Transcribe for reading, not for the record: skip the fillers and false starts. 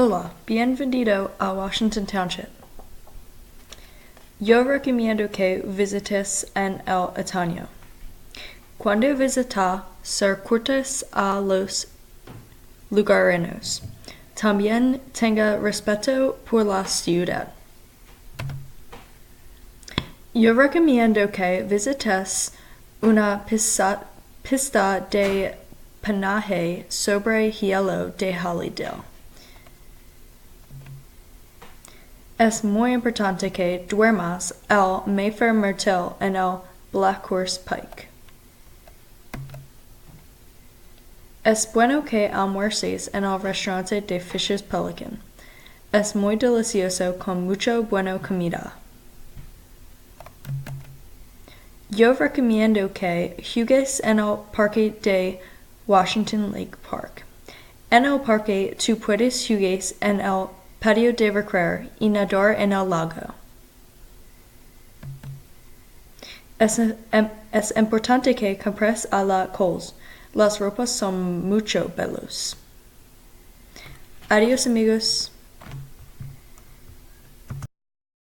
Hola, bienvenido a Washington Township. Yo recomiendo que visites en el otoño. Cuando visita, ser cortés a los lugareños. También tenga respeto por la ciudad. Yo recomiendo que visites una pista de patinaje sobre hielo de Hallidale. Es muy importante que duermas el Mayfair Motel en el Black Horse Pike. Es bueno que almuerces en el restaurante de Fisher's Pelican. Es muy delicioso con mucha buena comida. Yo recomiendo que juegues en el parque de Washington Lake Park. En el parque tú puedes jugar en el patio de recreo y nadar en el lago. Es importante que compres a la Kohl's. Las ropas son mucho belos. Adiós amigos.